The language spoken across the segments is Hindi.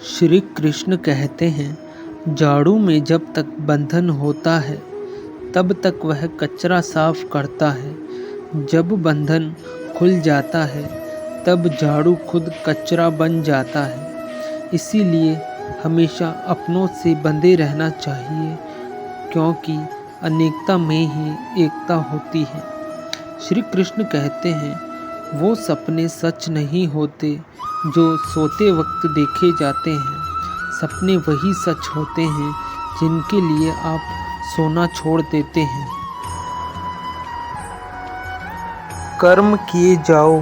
श्री कृष्ण कहते हैं, झाड़ू में जब तक बंधन होता है तब तक वह कचरा साफ करता है। जब बंधन खुल जाता है तब झाड़ू खुद कचरा बन जाता है। इसीलिए हमेशा अपनों से बंधे रहना चाहिए, क्योंकि अनेकता में ही एकता होती है। श्री कृष्ण कहते हैं, वो सपने सच नहीं होते जो सोते वक्त देखे जाते हैं। सपने वही सच होते हैं जिनके लिए आप सोना छोड़ देते हैं। कर्म किए जाओ,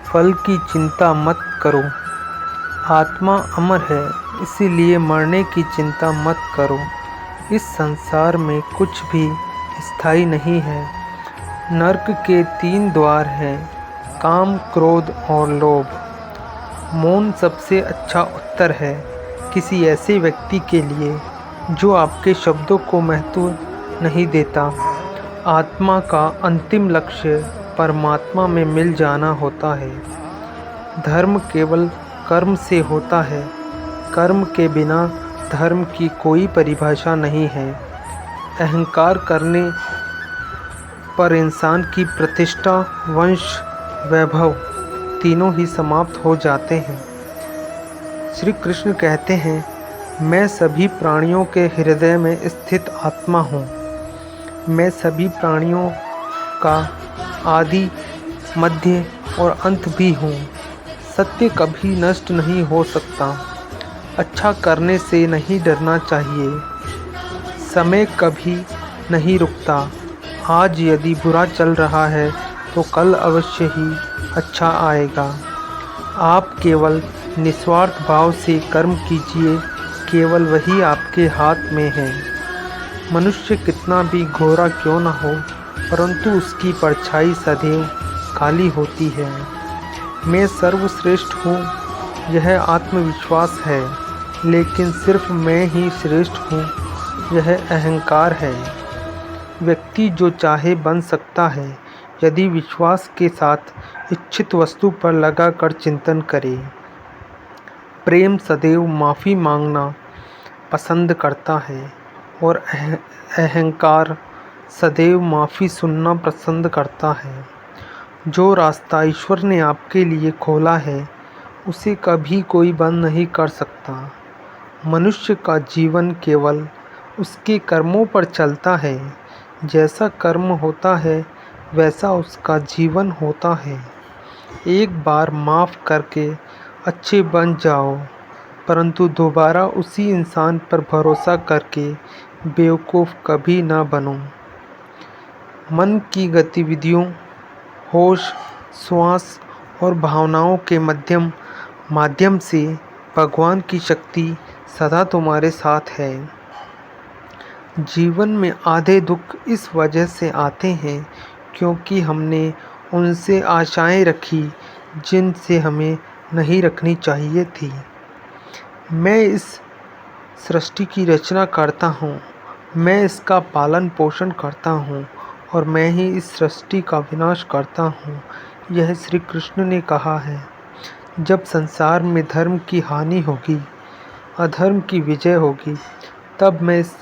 फल की चिंता मत करो। आत्मा अमर है, इसीलिए मरने की चिंता मत करो। इस संसार में कुछ भी स्थायी नहीं है। नरक के 3 द्वार हैं, काम, क्रोध और लोभ। मौन सबसे अच्छा उत्तर है किसी ऐसे व्यक्ति के लिए जो आपके शब्दों को महत्व नहीं देता। आत्मा का अंतिम लक्ष्य परमात्मा में मिल जाना होता है। धर्म केवल कर्म से होता है। कर्म के बिना धर्म की कोई परिभाषा नहीं है। अहंकार करने पर इंसान की प्रतिष्ठा, वंश, वैभव तीनों ही समाप्त हो जाते हैं। श्री कृष्ण कहते हैं, मैं सभी प्राणियों के हृदय में स्थित आत्मा हूँ। मैं सभी प्राणियों का आदि, मध्य और अंत भी हूँ। सत्य कभी नष्ट नहीं हो सकता। अच्छा करने से नहीं डरना चाहिए। समय कभी नहीं रुकता। आज यदि बुरा चल रहा है तो कल अवश्य ही अच्छा आएगा। आप केवल निस्वार्थ भाव से कर्म कीजिए, केवल वही आपके हाथ में है। मनुष्य कितना भी गोरा क्यों न हो, परंतु उसकी परछाई सदैव काली होती है। मैं सर्वश्रेष्ठ हूँ, यह आत्मविश्वास है, लेकिन सिर्फ मैं ही श्रेष्ठ हूँ, यह अहंकार है। व्यक्ति जो चाहे बन सकता है, यदि विश्वास के साथ इच्छित वस्तु पर लगाकर चिंतन करे। प्रेम सदैव माफ़ी मांगना पसंद करता है और अहंकार सदैव माफ़ी सुनना पसंद करता है। जो रास्ता ईश्वर ने आपके लिए खोला है, उसे कभी कोई बंद नहीं कर सकता। मनुष्य का जीवन केवल उसके कर्मों पर चलता है। जैसा कर्म होता है वैसा उसका जीवन होता है। एक बार माफ़ करके अच्छे बन जाओ, परंतु दोबारा उसी इंसान पर भरोसा करके बेवकूफ़ कभी ना बनो। मन की गतिविधियों, होश, श्वास और भावनाओं के माध्यम से भगवान की शक्ति सदा तुम्हारे साथ है। जीवन में आधे दुख इस वजह से आते हैं क्योंकि हमने उनसे आशाएं रखी जिनसे हमें नहीं रखनी चाहिए थी। मैं इस सृष्टि की रचना करता हूँ, मैं इसका पालन पोषण करता हूँ और मैं ही इस सृष्टि का विनाश करता हूँ, यह श्री कृष्ण ने कहा है। जब संसार में धर्म की हानि होगी, अधर्म की विजय होगी, तब मैं इस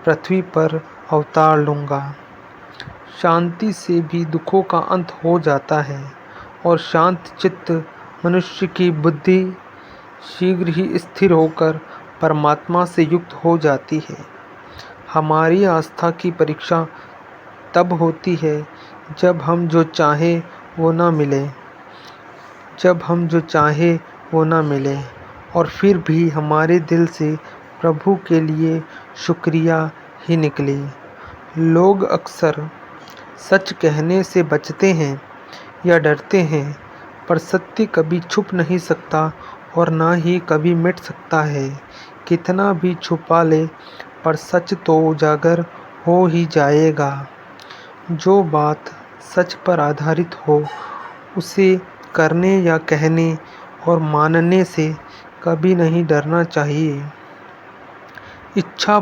पृथ्वी पर अवतार लूँगा। शांति से भी दुखों का अंत हो जाता है और शांत चित्त मनुष्य की बुद्धि शीघ्र ही स्थिर होकर परमात्मा से युक्त हो जाती है। हमारी आस्था की परीक्षा तब होती है जब हम जो चाहें वो ना मिले, और फिर भी हमारे दिल से प्रभु के लिए शुक्रिया ही निकले। लोग अक्सर सच कहने से बचते हैं या डरते हैं, पर सत्य कभी छुप नहीं सकता और ना ही कभी मिट सकता है। कितना भी छुपा ले, पर सच तो उजागर हो ही जाएगा। जो बात सच पर आधारित हो, उसे करने या कहने और मानने से कभी नहीं डरना चाहिए। इच्छा